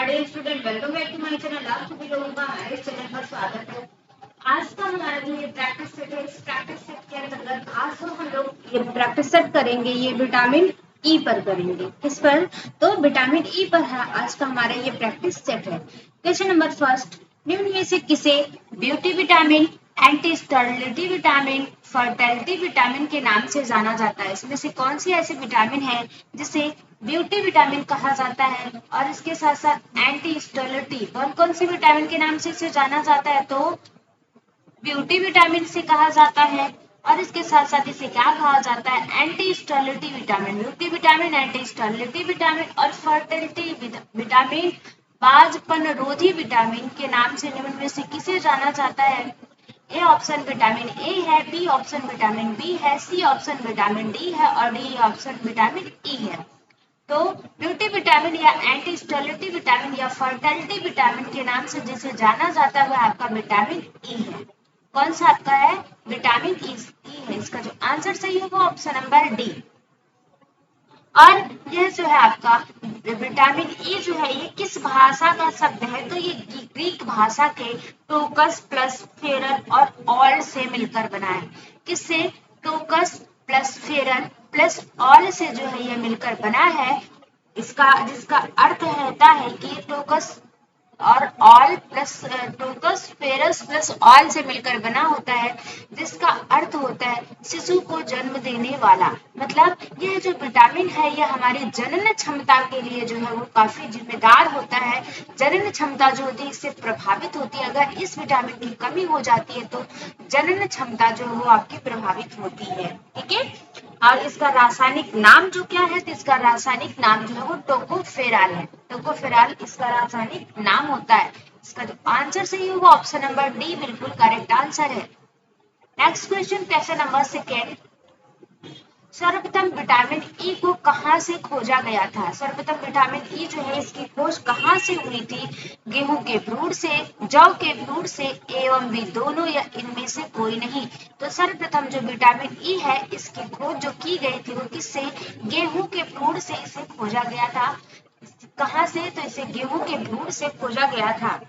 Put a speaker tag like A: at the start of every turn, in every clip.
A: Dear student, welcome back to my channel. आप सभी लोगों का हमारे चैनल पर स्वागत है। आज का हमारा जो ये प्रैक्टिस सेट है, इस प्रैक्टिस सेट के अंतर्गत आज तो हम लोग ये प्रैक्टिस सेट करेंगे, ये विटामिन ई पर करेंगे। किस पर? तो विटामिन ई पर है आज का हमारा ये प्रैक्टिस सेट है। क्वेश्चन नंबर फर्स्ट, निम्न में से किसे beauty vitamin, anti sterility vitamin, fertility vitamin के नाम से जाना जाता है? इसमें से कौन सी ऐसी विटामिन है जिसे ब्यूटी विटामिन कहा जाता है और इसके साथ साथ एंटी स्टेरिलिटी, कौन कौन सी विटामिन के नाम से इसे जाना जाता है? तो ब्यूटी विटामिन से कहा जाता है और इसके साथ साथ इसे क्या कहा जाता है? Anti sterility vitamin. Beauty vitamin, anti sterility vitamin और फर्टिलिटी विटामिन, बांझपन रोधी विटामिन के नाम से निम्न में से किसे जाना जाता है? ए ऑप्शन विटामिन ए है, बी ऑप्शन विटामिन बी है, सी ऑप्शन विटामिन डी है और डी ऑप्शन विटामिन ई है। तो ब्यूटी विटामिन या एंटी स्टेरिलिटी विटामिन या फर्टिलिटी विटामिन के नाम से जिसे जाना जाता है वह आपका विटामिन ई है। कौन सा आपका है? विटामिन ई है। इसका जो आंसर सही होगा ऑप्शन नंबर डी। और यह जो है आपका विटामिन ई जो है ये किस भाषा का शब्द है? तो ये ग्रीक भाषा के टोकस प्लस फेरन और ऑल से मिलकर बना है। किससे? टोकस प्लस फेरन प्लस ऑल से जो है ये मिलकर बना है। इसका जिसका अर्थ होता है कि टोकस और all plus Tokas ferrous plus all से मिलकर बना होता है, जिसका अर्थ होता है शिशु को जन्म देने वाला। मतलब यह जो विटामिन है यह हमारी जनन क्षमता के लिए जो है वो काफी जिम्मेदार होता है। जनन क्षमता जो होती है इससे प्रभावित होती है। अगर इस विटामिन की कमी हो जाती है तो जनन क्षमता जो है वो आपकी प्रभावित होती है। ठीक है। और इसका रासायनिक नाम जो क्या है? तो इसका रासायनिक नाम जो है वो टोकोफेराल है। टोकोफेराल इसका रासायनिक नाम होता है। इसका जो आंसर सही होगा ऑप्शन नंबर डी बिल्कुल करेक्ट आंसर है। Next question, question number second, सर्वप्रथम विटामिन ई को कहां से खोजा गया था? सर्वप्रथम विटामिन ई जो है इसकी खोज कहां से हुई थी? गेहूं के भ्रूण से, जौ के भ्रूण से एवं भी दोनों या इनमें से कोई नहीं? तो सर्वप्रथम जो विटामिन ई है इसकी खोज जो की गई थी वो किससे? गेहूं के भ्रूण से इसे खोजा गया था। कहां से? तो इसे गेहूं के भ्रूण से खोजा गया था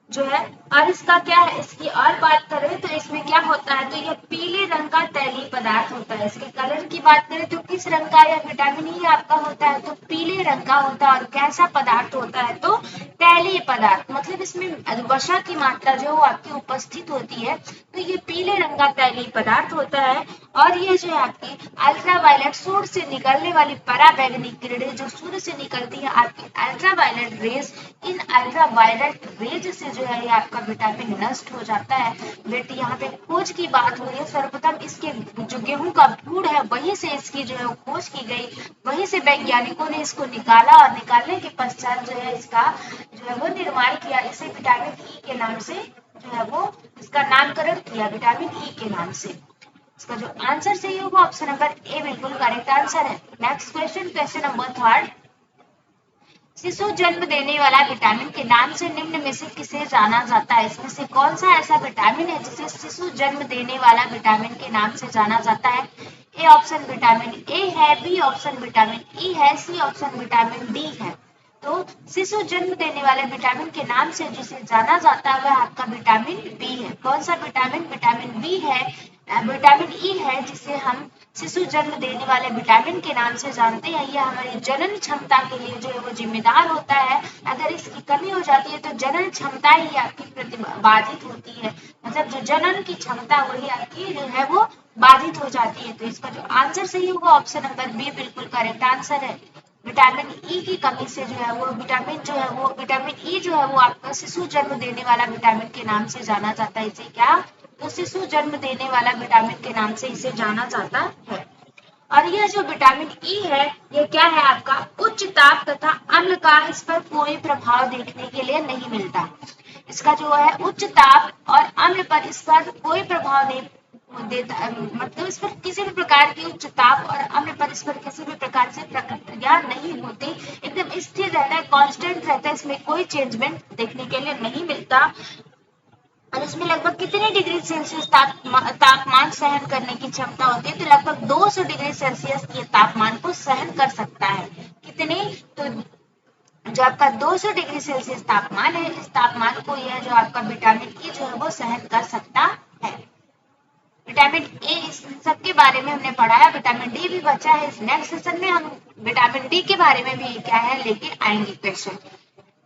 A: जो है। और इसका क्या है, इसकी और बात करें तो इसमें क्या होता है? तो यह पीले रंग का तैलीय पदार्थ होता है। इसके कलर की बात करें तो किस रंग का यह विटामिन ई आपका होता है? तो पीले रंग का होता है। और कैसा पदार्थ होता है? तो तैलीय पदार्थ। मतलब इसमें वसा की मात्रा जो आपकी उपस्थित होती है, तो ये पीले रंग का तैलीय पदार्थ होता है। और ये जो है आपकी अल्ट्रावायलेट सूर्य से निकलने वाली पराबैंगनी किरणें जो सूर्य से निकलती है आपकी अल्ट्रावायलेट रेज, इन अल्ट्रावायलेट रेज से जो है ये आपका विटामिन नष्ट हो जाता है। बेटी यहाँ पे खोज की बात हो रही है। सर्वप्रथम इसके जो गेहूं का भ्रूण है वहीं से इसकी जो है खोज की गई, वहीं से वैज्ञानिकों ने इसको निकाला और निकालने के पश्चात जो है इसका जो है वो निर्माण किया। इसे विटामिन ई के नाम से जो है वो इसका नामकरण किया, विटामिन ई के नाम से। इसका जो आंसर सही होगा ऑप्शन नंबर ए बिल्कुल करेक्ट आंसर है। Next question, question number third, शिशु जन्म देने वाला विटामिन के नाम से निम्न में से किसे जाना जाता है? इसमें से कौन सा ऐसा विटामिन है जिसे शिशु जन्म देने वाला विटामिन के नाम से जाना जाता है? ए ऑप्शन विटामिन ए है, बी ऑप्शन विटामिन ई है, सी ऑप्शन विटामिन डी है। तो शिशु जन्म देने वाले विटामिन के नाम से जिसे जाना जाता है वह आपका विटामिन बी है। कौन सा विटामिन? विटामिन बी है। विटामिन ई है जिसे हम शिशु जन्म देने वाले विटामिन के नाम से जानते हैं। यह हमारी जनन क्षमता के लिए जो है वो जिम्मेदार होता है। अगर इसकी कमी हो जाती है तो जनन क्षमता ही आपकी बाधित होती है। मतलब जो जनन की क्षमता वही आपकी जो है वो बाधित हो जाती है। तो इसका जो आंसर सही होगा ऑप्शन नंबर बी बिल्कुल करेक्ट आंसर है। विटामिन ई की कमी से जो है वो विटामिन ई जो है वो आपका शिशु जन्म देने वाला विटामिन के नाम से जाना जाता है। इसे क्या? तो शिशु जन्म देने वाला विटामिन के नाम से इसे जाना जाता है। और यह जो विटामिन ई है ये क्या है आपका? उच्च ताप तथा अम्ल का इस पर कोई प्रभाव देखने के लिए नहीं मिलता। इसका जो है उच्च ताप और अम्ल पर इस पर कोई प्रभाव नहीं देता। मतलब इस पर किसी भी प्रकार की उच्च ताप और अम्ल पर इस पर किसी भी प्रकार से प्रतिक्रिया नहीं होती। एकदम स्थिर रहता है, कांस्टेंट रहता है, इसमें कोई चेंजमेंट देखने के लिए नहीं मिलता। और इसमें लगभग कितने डिग्री सेल्सियस तापमान सहन करने की क्षमता होती है? तो लगभग 200 डिग्री सेल्सियस के तापमान को सहन कर सकता है। कितने? तो जो आपका 200 डिग्री सेल्सियस तापमान है, इस तापमान को यह जो आपका विटामिन ई जो है वो सहन कर सकता है। विटामिन ए इस सबके बारे में हमने पढ़ा है, विटामिन डी भी बचा है। इस नेक्स्ट सेशन में हम विटामिन डी के बारे में भी क्या है लेके आएंगे question.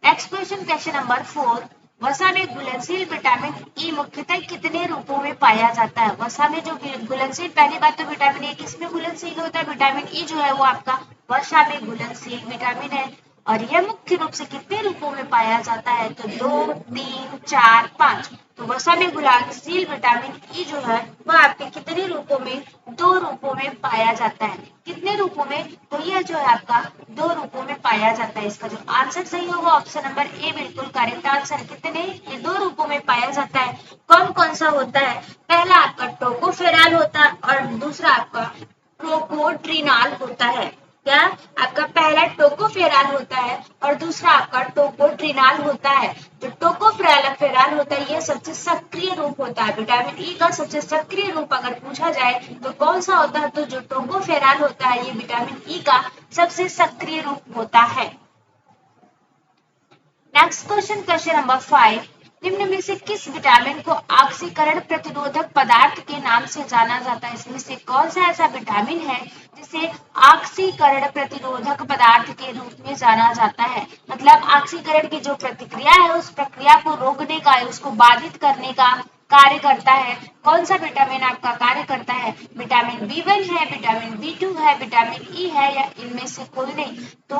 A: Next question, question number 4, वसा में घुलनशील विटामिन ई मुख्यतः कितने रूपों में पाया जाता है? वसा में जो घुलनशील, पहली बात तो विटामिन ए किसमें घुलनशील होता है? विटामिन ई जो है वो आपका वसा में घुलनशील विटामिन है और यह मुख्य रूप से कितने रूपों में पाया जाता है? तो 2, 3, 4, 5। तो वसा में घुलनशील विटामिन ई जो है वह आपके कितने रूपों में? 2 रूपों में पाया जाता है। कितने रूपों में? तो यह जो है आपका 2 रूपों में पाया जाता है। इसका जो आंसर सही होगा ऑप्शन नंबर ए बिल्कुल करेक्ट आंसर। कितने? ये 2 रूपों में पाया जाता है। कौन कौन सा होता है? पहला आपका टोकोफेरॉल होता है और दूसरा आपका टोकोट्रिनॉल होता है। क्या? आपका पहला टोकोफेरॉल होता है और दूसरा आपका टोकोट्रिनॉल होता है। जो टोकोफेरॉल होता है यह सबसे सक्रिय रूप होता है। विटामिन ई का सबसे सक्रिय रूप अगर पूछा जाए तो कौन सा होता है? तो जो टोकोफेरॉल होता है ये विटामिन ई का सबसे सक्रिय रूप होता है। नेक्स्ट क्वेश्चन, क्वेश्चन नंबर 5, निम्न में से किस विटामिन को ऑक्सीकरण प्रतिरोधक पदार्थ के नाम से जाना जाता है? इसमें से कौन सा ऐसा विटामिन है जिसे ऑक्सीकरण प्रतिरोधक पदार्थ के रूप में जाना जाता है? मतलब ऑक्सीकरण की जो प्रतिक्रिया है उस प्रक्रिया को रोकने का, उसको बाधित करने का कार्य करता है। कौन सा विटामिन आपका कार्य करता है? विटामिन B1 है, विटामिन B2 है, विटामिन ई है या इनमें से कोई नहीं? तो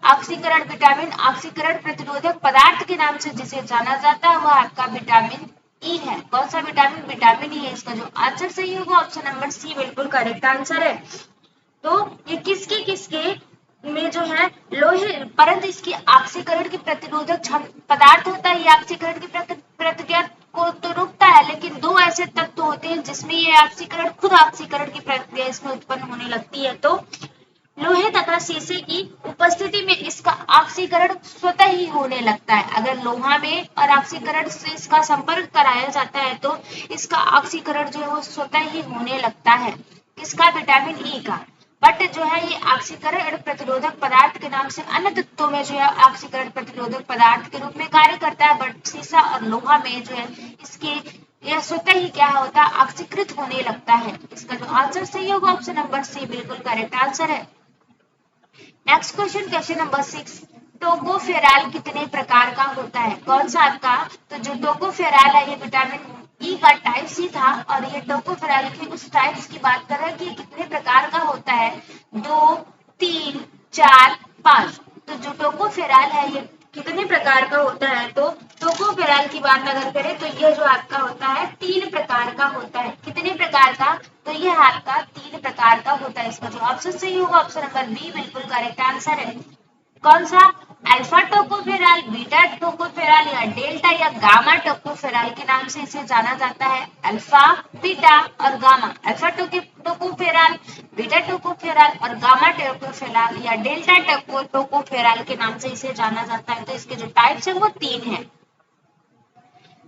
A: ऑक्सीकरण विटामिन ऑक्सीकरण प्रतिरोधक पदार्थ के नाम से जिसे जाना जाता है वह आपका विटामिन ई है। कौन सा विटामिन? विटामिन ई है। इसका जो आंसर सही होगा ऑप्शन नंबर सी बिल्कुल करेक्ट आंसर है। तो ये किसके किसके में जो है लोहे, परंतु इसकी ऑक्सीकरण की प्रतिरोधक पदार्थ होता है। ये ऑक्सीकरण की प्रतिक्रिया को तो रुकता है, लेकिन 2 ऐसे तत्व होते हैं जिसमें ये ऑक्सीकरण, खुद ऑक्सीकरण की प्रक्रिया इसमें उत्पन्न होने लगती है। तो लोहे तथा शीशे की उपस्थिति में इसका ऑक्सीकरण स्वतः ही होने लगता है। अगर लोहा में और ऑक्सीकरण से इसका संपर्क कराया जाता है तो इसका ऑक्सीकरण जो है वो स्वतः ही होने लगता है। किसका? विटामिन ई का। बट जो है ये ऑक्सीकरण प्रतिरोधक पदार्थ के नाम से अन्य तत्वों में जो है ऑक्सीकरण प्रतिरोधक पदार्थ के रूप में कार्य करता है, बट शीशा और लोहा में जो है इसके यह स्वतः ही क्या होता है? ऑक्सीकृत होने लगता है। इसका जो आंसर सही होगा ऑप्शन नंबर सी बिल्कुल करेक्ट आंसर है। Next question, question number 6, tocopherol कितने प्रकार का होता है? कौन सा आपका? तो जो टोकोफेरॉल है ये विटामिन ई का टाइप सी था और ये टोकोफेरॉल की उस टाइप्स की बात कर रहे हैं कि कितने प्रकार का होता है? 2, 3, 4, 5। तो जो टोकोफेरॉल है ये कितने प्रकार का होता है? तो टोकोफेरॉल की बात अगर करें तो यह जो आपका होता है 3 प्रकार का होता है। कितने प्रकार का? तो यह आपका 3 प्रकार का होता है। इसका जो ऑप्शन सही होगा ऑप्शन नंबर बी बिल्कुल करेक्ट आंसर है। कौन सा? अल्फा टोकोफेरॉल, बीटा टोकोफेरॉल या डेल्टा या गामा टोकोफेरॉल के नाम से इसे जाना जाता है। अल्फा, बीटा और gamma. Alpha tocopherol, beta tocopherol और गामा टोकोफेरॉल या डेल्टा टोकोफेरॉल के नाम से इसे जाना जाता है। तो इसके जो टाइप्स है वो 3 है।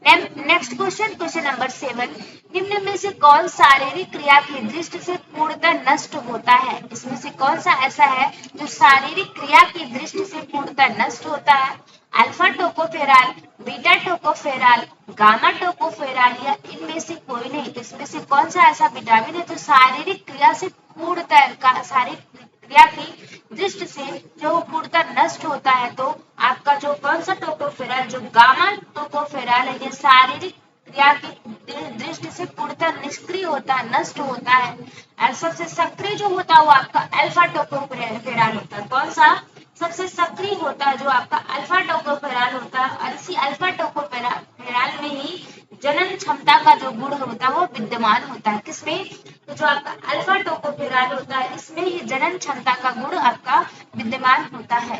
A: नेक्स्ट क्वेश्चन, क्वेश्चन नंबर 7, निम्न में से कौन शारीरिक क्रिया की दृष्टि से पूर्णतः नष्ट होता है? इसमें से कौन सा ऐसा है जो शारीरिक क्रिया की दृष्टि से पूर्णतः नष्ट होता है? Alpha tocopherol, beta tocopherol, gamma tocopherol या इनमें से कोई नहीं? तो इसमें से कौन सा ऐसा विटामिन है जो शारीरिक क्रिया से पूर्णतः शारीरिक क्रिया की दृष्टि से जो पूर्णतः नष्ट होता है? तो आपका जो कौन सा टोकोफेरॉल, जो गामा टोकोफेरॉल है, ये शारीरिक क्रिया की दृष्टि से पूर्णतः निष्क्रिय होता है, नष्ट होता है। और सबसे सक्रिय जो होता है वो आपका अल्फा टोकोफेरॉल होता है। कौन सा? सबसे सक्रिय होता है जो आपका अल्फा टोकोफेरॉल होता है और इसी अल्फा टोकोफेरॉल में ही जनन क्षमता का जो गुण होता है वो विद्यमान होता है। किसमें? तो जो आपका अल्फा टोकोफेरॉल होता है इसमें ही जनन क्षमता का गुण आपका विद्यमान होता है।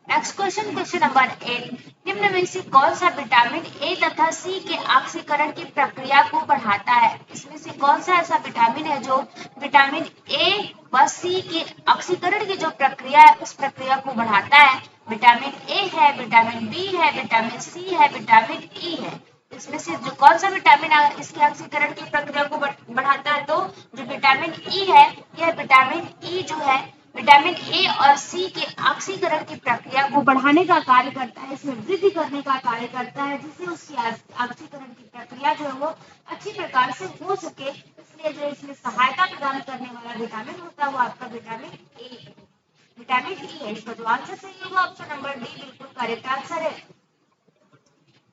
A: नेक्स्ट क्वेश्चन, क्वेश्चन नंबर 8, निम्न में से कौन सा विटामिन ए तथा सी के ऑक्सीकरण की प्रक्रिया को बढ़ाता है? इसमें से कौन सा ऐसा विटामिन है जो विटामिन ए व सी के ऑक्सीकरण की जो प्रक्रिया है उस प्रक्रिया को बढ़ाता है? विटामिन ए है, विटामिन बी है, विटामिन सी है, विटामिन ई है। इसमें से जो कौन सा विटामिन इसके ऑक्सीकरण की प्रक्रिया को बढ़ाता है? तो जो विटामिन ई है, यह विटामिन ई जो है विटामिन ए और सी के ऑक्सीकरण की प्रक्रिया को बढ़ाने का कार्य करता है, इसमें वृद्धि करने का कार्य करता है, जिससे उसकी ऑक्सीकरण की प्रक्रिया जो है वो अच्छी प्रकार से हो सके। इसलिए जो इसमें सहायता प्रदान करने वाला विटामिन होता है वो आपका विटामिन ए है, विटामिन ई है। इसका जो आंसर सही होगा ऑप्शन नंबर डी बिल्कुल करेक्ट आंसर है।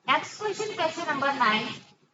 A: Next question number 9,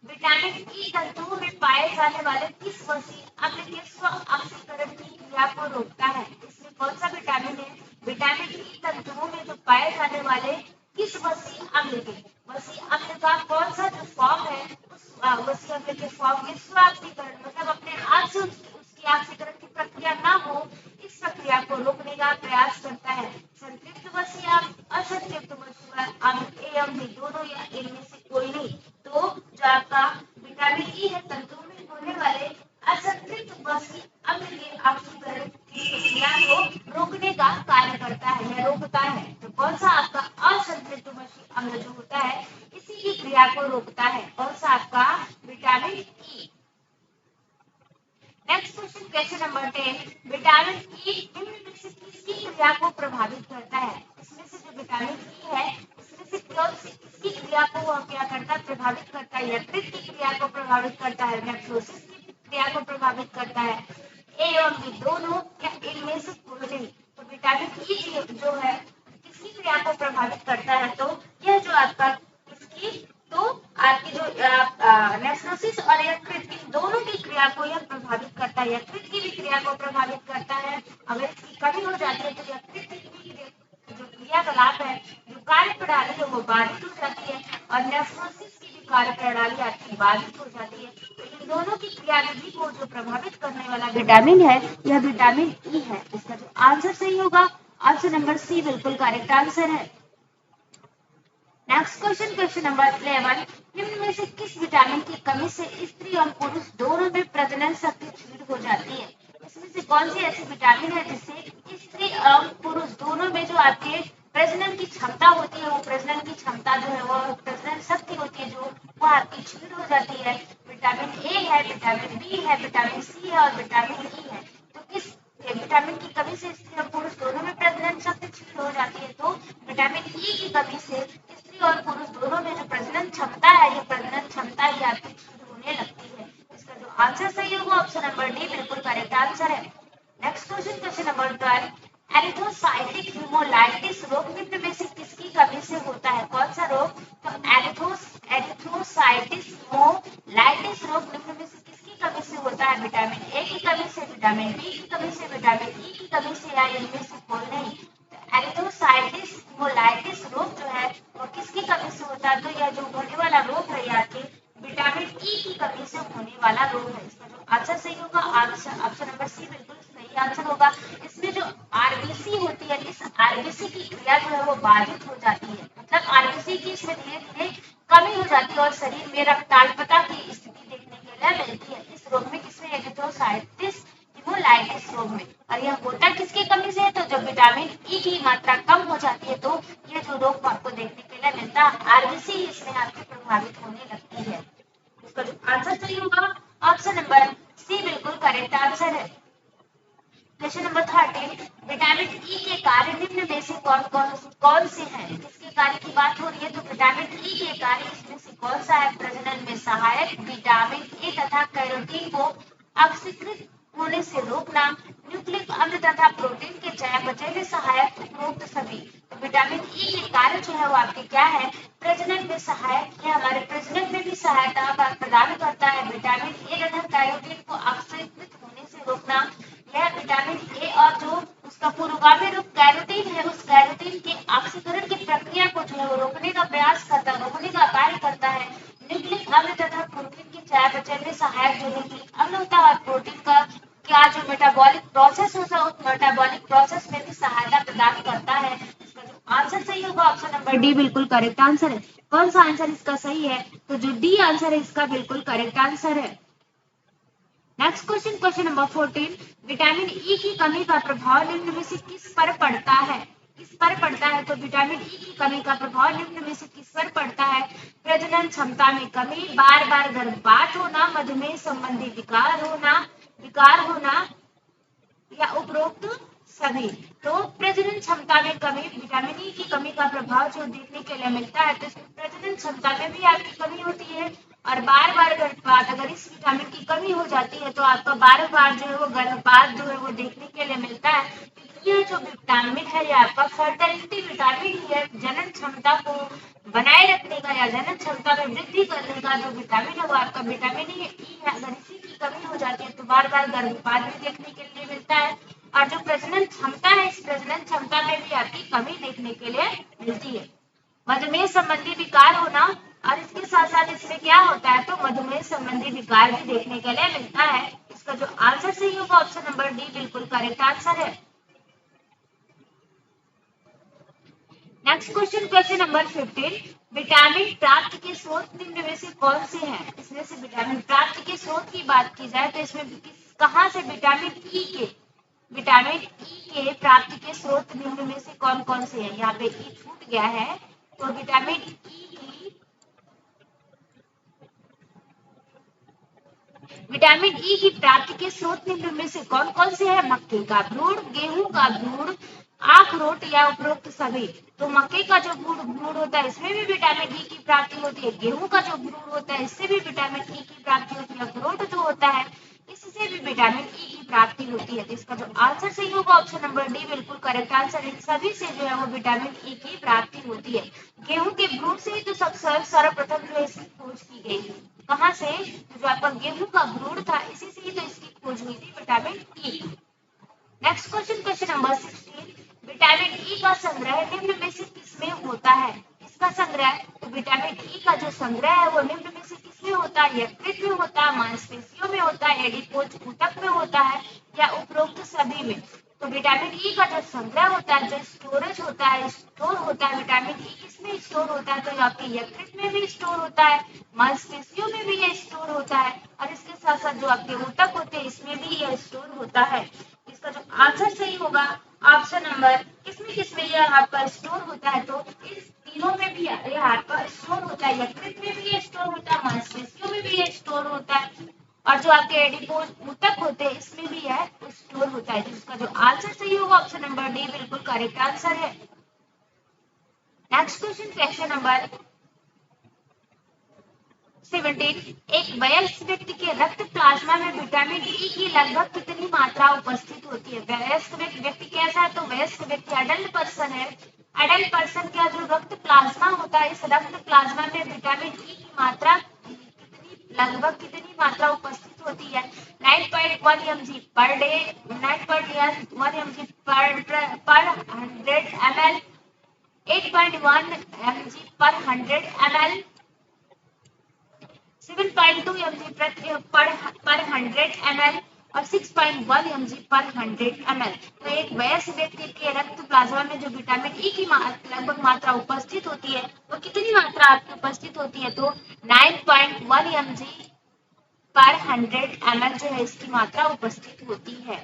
A: vitamin E तंतुओं में पाए जाने वाले किस वसीय अम्ल के स्व ऑक्सीकरण की क्रिया को रोकता है? इसमें कौन सा विटामिन है? विटामिन ई तंतुओं में जो पाए जाने वाले किस वसीय अम्ल के, वसीय अम्ल का कौन सा जो फॉर्म है उस वसीय अम्ल के फॉर्म के स्व ऑक्सीकरण मतलब अपने आप से उसकी ऑक्सीकरण की प्रक्रिया ना हो, इस प्रक्रिया को रोकने का प्रयास करता है। संतृप्त वसीय अम्ल, असंतृप्त वसीय अम्ल एवं भी दोनों या इनमें से कोई नहीं। तो जो आपका विटामिन ई है तंतुओं में होने वाले असंतृप्त वसीय अम्ल के ऑक्सीकरण की प्रक्रिया को रोकने का कार्य करता है या रोकता है। तो कौन सा आपका असंतृप्त वसीय अम्ल जो होता है इसी की क्रिया को रोकता है? कौन सा आपका vitamin E. Next question number 10, vitamin E निम्न में से किसकी क्रिया को प्रभावित करता है? इसमें से जो विटामिन ई है इसमें से कौन सी किसकी क्रिया को वह क्या करता है? प्रभावित करता है। यकृत की क्रिया को प्रभावित करता है, नेफ्रोसिस की क्रिया को प्रभावित करता है, ए और बी दोनों या इनमें से कोई नहीं। तो विटामिन ई जो है किसकी क्रिया को प्रभावित करता है? तो यह जो आपका इसकी तो आपकी जो नेफ्रोसिस और यकृत की दोनों की क्रिया को यह प्रभावित करता है। यकृत की भी क्रिया को प्रभावित करता है। अगर इसकी कमी हो जाती है तो यकृत की जो क्रियाकलाप है, जो कार्य प्रणाली है वो बाधित हो जाती है और नेफ्रोसिस की भी कार्य प्रणाली आपकी बाधित हो जाती है। तो इन दोनों की क्रियाविधि को जो प्रभावित करने वाला विटामिन है यह विटामिन ई है। इसका जो आंसर सही होगा ऑप्शन नंबर सी बिल्कुल करेक्ट आंसर है। नेक्स्ट क्वेश्चन नंबर 11, निम्न में से किस विटामिन की कमी से स्त्री और पुरुष दोनों में प्रजनन शक्ति क्षीण हो जाती है? इसमें से कौन सी ऐसी विटामिन है जिससे स्त्री और पुरुष दोनों में जो आपके प्रजनन की क्षमता होती है, वो प्रजनन की क्षमता जो है वो प्रजनन शक्ति होती है जो वो आपकी क्षीण हो जाती है? विटामिन ए है, विटामिन बी है, विटामिन सी है और विटामिन ई है। तो किस विटामिन की कमी से स्त्री और पुरुष दोनों में प्रजनन शक्ति क्षीण हो जाती है? तो विटामिन ई की कमी से स्त्री और पुरुष दोनों में जो प्रजनन क्षमता है ये प्रजनन क्षमता ही आपकी क्षीण होने लगती है। इसका जो आंसर सही होगा ऑप्शन नंबर डी बिल्कुल करेक्ट आंसर है। नेक्स्ट क्वेश्चन नंबर 12, एरिथ्रोसाइटिक हीमोलाइटिस रोग निम्न में से किसकी कमी से होता है? कौन सा रोग? तो एरिथ्रोसाइटिस हीमोलाइटिस रोग निम्न में से किसकी कमी से होता है? विटामिन ए की कमी से, विटामिन बी की कमी से, विटामिन ई की कमी से या इनमें से कोई नहीं। एरिथ्रोसाइटिस हीमोलाइटिस रोग जो है वो किसकी कमी से होता है? तो यह जो होने वाला रोग है आपके विटामिन ई की कमी से होने वाला रोग है। इसका जो आंसर सही होगा ऑप्शन नंबर सी बिल्कुल सही आंसर होगा। इसमें जो आरबीसी होती है इस आरबीसी की क्रिया जो है वो बाधित हो जाती है, मतलब आरबीसी की इसमें धीरे धीरे कमी हो जाती है और शरीर में रक्ताल्पता की स्थिति देखने के लिए मिलती है। इस रोग में किसमें एरिथ्रोसाइटिस हीमोलाइटिस रोग में। और यह होता किसकी कमी से है? तो जब विटामिन ई की मात्रा कम हो जाती है तो ये जो रोग आपको देखने के लिए मिलता है आरबीसी इसमें आपकी प्रभावित होने लगती है। इसका जो आंसर सही होगा ऑप्शन नंबर सी बिल्कुल करेक्ट आंसर है। क्वेश्चन नंबर 13, विटामिन ई के कार्य निम्न में से कौन से हैं? किसके कार्य की बात हो रही है? तो विटामिन ई के कार्य इसमें से कौन सा है? प्रजनन में सहायक, विटामिन ए तथा कैरोटीन को ऑक्सीकृत होने से रोकना, न्यूक्लिक अम्ल तथा प्रोटीन के चयापचय में सहायक, उपरोक्त सभी। तो विटामिन ई के कार्य जो है वो आपके क्या है? प्रजनन में सहायक, यह हमारे प्रजनन में भी सहायता प्रदान करता है। विटामिन ए तथा कैरोटीन को ऑक्सीकृत होने से रोकना, यह विटामिन ए और जो उसका पूर्वगामी रूप कैरोटीन है उस कैरोटीन के ऑक्सीकरण की प्रक्रिया को जो है वो रोकने का प्रयास करता है, रोकने का कार्य करता है। न्यूक्लिक अम्ल तथा प्रोटीन के चयापचय में सहायक जो न्यूक्लिक अम्ल होता है और प्रोटीन का क्या जो मेटाबॉलिक प्रोसेस होता है उस मेटाबॉलिक प्रोसेस में भी सहायता प्रदान करता है। इसका जो आंसर सही होगा ऑप्शन नंबर डी बिल्कुल करेक्ट आंसर है। कौन सा आंसर इसका सही है? तो जो डी आंसर है इसका बिल्कुल करेक्ट आंसर है। Next question number 14, vitamin E की कमी का प्रभाव निम्न में से किस पर पड़ता है? किस पर पड़ता है? तो विटामिन ई की कमी का प्रभाव निम्न में से किस पर पड़ता है? प्रजनन क्षमता में कमी, बार बार गर्भपात होना, मधुमेह संबंधी विकार होना या उपरोक्त सभी। तो प्रजनन क्षमता में कमी, विटामिन ई की कमी का प्रभाव जो देखने के लिए मिलता है, तो इसमें प्रजनन क्षमता में भी आपकी कमी होती है। और बार बार गर्भपात, अगर इस विटामिन की कमी हो जाती है तो आपका बार बार जो है वो गर्भपात जो है वो देखने के लिए मिलता है। ये जो विटामिन है ये आपका फर्टिलिटी विटामिन ही है, जनन क्षमता को बनाए रखने का या जनन क्षमता में वृद्धि करने का जो विटामिन है वो आपका विटामिन ई है। अगर इसी की कमी हो जाती है तो बार बार गर्भपात भी देखने के लिए मिलता है। और जो प्रजनन क्षमता है, इस प्रजनन क्षमता में भी आपकी कमी देखने के लिए मिलती है। मधुमेह संबंधी विकार होना, और इसके साथ साथ इसमें क्या होता है, तो मधुमेह संबंधी विकार भी देखने के लिए मिलता है। इसका जो आंसर सही होगा ऑप्शन नंबर डी बिल्कुल करेक्ट आंसर है। Next question, question number 15, vitamin प्राप्त के स्रोत निम्न में से कौन से हैं? इसमें से विटामिन प्राप्त के स्रोत की बात की जाए तो इसमें कहां से विटामिन ई के प्राप्ति के स्रोत निम्न में से कौन कौन से हैं? यहाँ पे ई छूट गया है, तो विटामिन ई की प्राप्ति के स्रोत निम्न में से कौन कौन से हैं? मक्के का भ्रूण, गेहूं का भ्रूण, अखरोट या उपरोक्त सभी। तो मक्के का जो भ्रूण होता है इसमें भी विटामिन ई की प्राप्ति होती है, गेहूं का जो भ्रूण होता है इससे भी विटामिन ई की प्राप्ति होती है, अखरोट जो होता है इससे भी विटामिन ई की प्राप्ति होती है। तो इसका जो आंसर सही होगा ऑप्शन नंबर डी बिल्कुल करेक्ट आंसर। इन सभी से जो है वो विटामिन ई की प्राप्ति होती है। गेहूं के भ्रूण से ही तो सर्वप्रथम जो है इसकी खोज की गई थी। कहाँ से? जो आपका गेहूं का भ्रूण था इसी से ही तो इसकी खोज हुई थी, vitamin E. Next question, question number 16, vitamin E का संग्रह निम्न में से किसमें होता है? इसका संग्रह, तो विटामिन ई का जो संग्रह है वो निम्न में से किसमें होता है? यकृत में होता है, मांसपेशियों में होता है, एडिपोज ऊतक में होता है, या उपरोक्त सभी में। तो विटामिन ई का जो संग्रह होता है, जो स्टोरेज होता है, स्टोर होता है, विटामिन ई किसमें स्टोर होता है? तो आपके यकृत में भी स्टोर होता है, मांसपेशियों में भी ये स्टोर होता है, और इसके साथ साथ जो आपके ऊतक होते हैं इसमें भी यह स्टोर होता है। इसका जो आंसर सही होगा ऑप्शन नंबर, किसमें यह आपका स्टोर होता है? तो इस तीनों में भी यह आपका स्टोर होता है, यकृत में भी ये स्टोर होता है, मांसपेशियों में भी ये स्टोर होता है, और जो आपके एडिपोज ऊतक होते हैं इसमें भी यह स्टोर होता है। जिसका जो आंसर सही होगा ऑप्शन नंबर डी बिल्कुल करेक्ट आंसर है। नेक्स्ट क्वेश्चन, क्वेश्चन नंबर 17, एक वयस्क व्यक्ति के रक्त प्लाज्मा में विटामिन ई की लगभग कितनी मात्रा उपस्थित होती है? वयस्क व्यक्ति कैसा है? तो वयस्क व्यक्ति अडल्ट पर्सन है। अडल्ट पर्सन का जो रक्त प्लाज्मा होता है, इस रक्त प्लाज्मा में विटामिन ई की मात्रा लगभग कितनी मात्रा उपस्थित होती है? 9.1 mg पर डे, 9.1 mg पर 100 ml, 8.1 mg पर 100 ml, 7.2 mg पर 100 ml और 6.1 mg पर 100 ml। तो एक वयस्क व्यक्ति के रक्त प्लाज्मा में जो विटामिन ई की लगभग मात्रा उपस्थित होती है वो कितनी मात्रा आपकी उपस्थित होती है? तो 9.1 mg पर 100 ml जो है इसकी मात्रा उपस्थित होती है।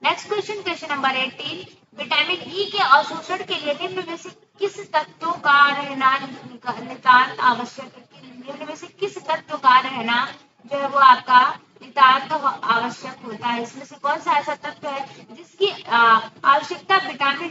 A: Next question, question number 18, vitamin E के अवशोषण के लिए निम्न में से किस तत्वों का रहना नितांत आवश्यक है? निम्न में से किस तत्व का रहना जो है वो आपका नितांत आवश्यक होता है? इसमें से कौन सा ऐसा तत्व है जिसकी आवश्यकता विटामिन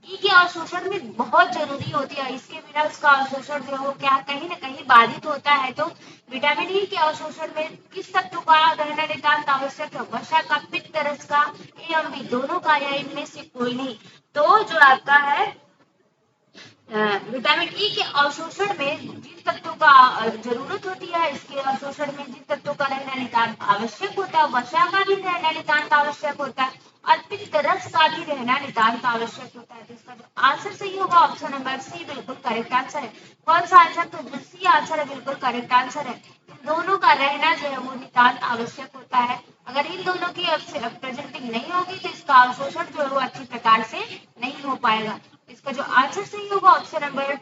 A: ई के अवशोषण में बहुत जरूरी होती है? इसके बिना उसका अवशोषण जो है वो क्या कहीं ना कहीं बाधित होता है। तो विटामिन ई के अवशोषण में किस तत्व का रहना नितांत आवश्यक है? वसा का, पित्त रस का, एवं भी दोनों का, या इनमें से कोई नहीं? तो जो आपका है विटामिन ई के अवशोषण में जिन तत्वों का जरूरत होती है, इसके अवशोषण में जिन तत्वों का रहना नितांत आवश्यक होता है, वसा का भी रहना नितांत आवश्यक होता है, और पित्त रस का भी रहना नितांत आवश्यक होता है। तो इसका जो आंसर सही होगा ऑप्शन नंबर सी बिल्कुल करेक्ट आंसर है। कौन सा आंसर? तो सी आंसर है, बिल्कुल करेक्ट आंसर है। इन दोनों का रहना जो है वो नितांत आवश्यक होता है। अगर इन दोनों की प्रेजेंटिंग नहीं होगी तो इसका अवशोषण जो है वो अच्छी प्रकार से नहीं हो पाएगा। इसका जो आंसर सही होगा ऑप्शन नंबर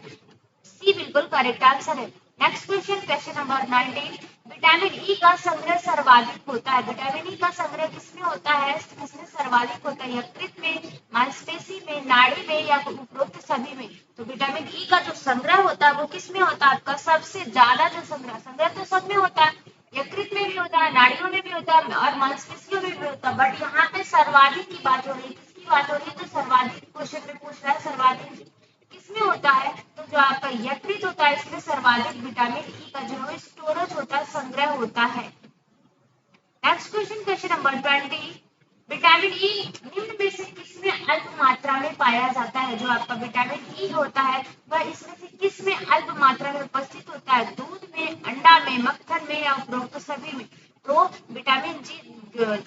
A: सी बिल्कुल करेक्ट आंसर है। Next question, question number 19, vitamin E का संग्रह सर्वाधिक होता है? विटामिन ई का संग्रह किसमें होता है? किसमें सर्वाधिक होता है? यकृत में, मांसपेशी में, नाड़ी में, या उपरोक्त सभी में? तो विटामिन ई का जो संग्रह होता है वो किसमें होता है? आपका सबसे ज्यादा जो संग्रह तो सब में होता है, यकृत में भी होता है, नाड़ियों में भी होता है, और मांसपेशियों में भी होता है, बट यहाँ पे सर्वाधिक की बात हो रही है बात हो रही है तो सर्वाधिक क्वेश्चन में पूछ रहा है सर्वाधिक किसमें होता है, तो जो आपका यकृत होता है इसमें सर्वाधिक विटामिन ई का जो है स्टोरेज होता है, संग्रह होता है। Next question, question number 20, vitamin E निम्न में से किसमें अल्प मात्रा में पाया जाता है। जो आपका विटामिन ई होता है वह इसमें से किसमें अल्प मात्रा में उपस्थित होता है, दूध में, अंडा में, मक्खन में या उपरोक्त सभी में। तो विटामिन जी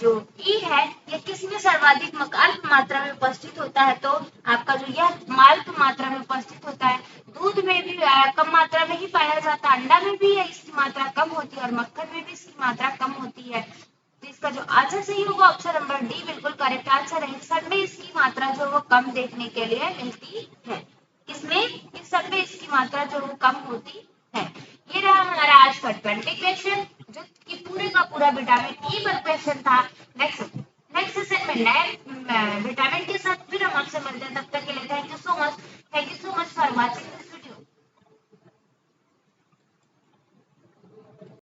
A: जो ई है ये किसमें सर्वाधिक अल्प मात्रा में उपस्थित होता है, तो आपका जो यह अल्प मात्रा में उपस्थित होता है, दूध में भी कम मात्रा में ही पाया जाता है, अंडा में भी इसकी मात्रा कम होती है और मक्खन में भी इसकी मात्रा कम होती है। तो इसका जो आंसर सही होगा ऑप्शन नंबर डी बिल्कुल करेक्ट आंसर है। सब में इसकी मात्रा जो वो कम देखने के लिए मिलती है। इसमें इस सब में इसकी मात्रा जो वो कम होती है। ये रहा हमारा आज का 20 क्वेश्चन जो कि पूरे का पूरा विटामिन ई पर क्वेश्चन था। नेक्स्ट सेशन में नए विटामिन के साथ फिर हम आपसे मिलते हैं। तब तक के लिए thank you so much for watching.